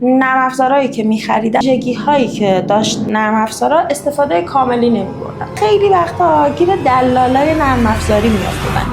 نرم افزارهایی که می‌خریدن، ویژگی‌هایی که داشت نرم افزارها، استفاده کاملی نمی‌بردن. خیلی وقتا گیر دلالای نرم افزاری می‌افتادن.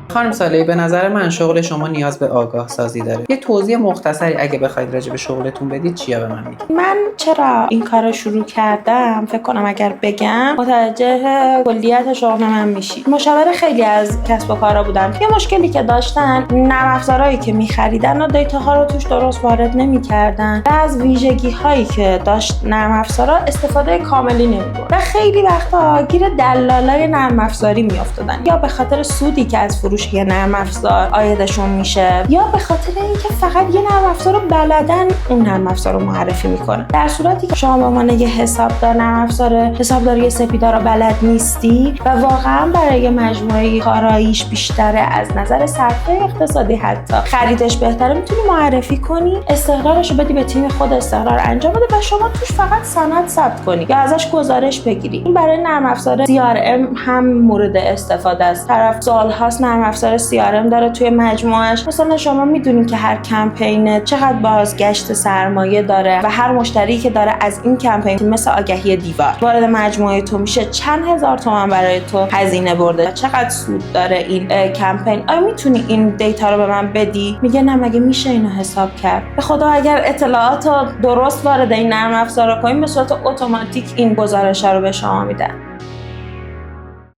خانم صالحی، به نظر من شغل شما نیاز به آگاه سازی داره. یه توضیح مختصری اگه بخواید راجع به شغلتون بدید چیا به من میگید؟ من چرا این کارو شروع کردم فکر کنم اگر بگم متوجه کلیت شغل من میشید. مشاور خیلی از کسب و کارا بودم. یه مشکلی که داشتن، نرم افزارهایی که می‌خریدن و دیتاها رو توش درست وارد نمی‌کردن و از ویژگی‌هایی که داشت نرم افزارها استفاده کاملی نمی‌بردن و خیلی وقتا گیر دلالای نرم افزاری می‌افتادن، یا به خاطر سودی که از فروش یه نرم افزار عایدشون میشه، یا به خاطر اینکه فقط یه نرم افزار رو بلدن اون نرم افزار رو معرفی میکنه. در صورتی که شما به عنوان یه حسابدار نرم افزار حسابداری سپیدا رو بلد نیستی و واقعا برای مجموعه کاراییش بیشتره، از نظر صرفه اقتصادی حتی خریدش بهتره، میتونی معرفی کنی، استقرارش رو بدی به تیم خود، استقرار انجام بده و شما توش فقط سند ثبت کنی یا ازش گزارش بگیری. این برای نرم افزار CRM هم مورد استفاده است. طرف سال‌هاست نرم افزار CRM داره توی مجموعهش. مثلا شما میدونید که هر کمپین چقدر بازگشت سرمایه داره و هر مشتری که داره از این کمپین، مثل آگهی دیوار، وارد مجموعه تو میشه، چند هزار تومان برای تو هزینه برده، چقدر سود داره این کمپین. آیا میتونی این دیتا رو به من بدی؟ میگه نه، مگه میشه اینو حساب کرد؟ به خدا اگر اطلاعات درست وارد این نرم افزار کنیم، به صورت اتوماتیک این گزارش رو به شما میدن.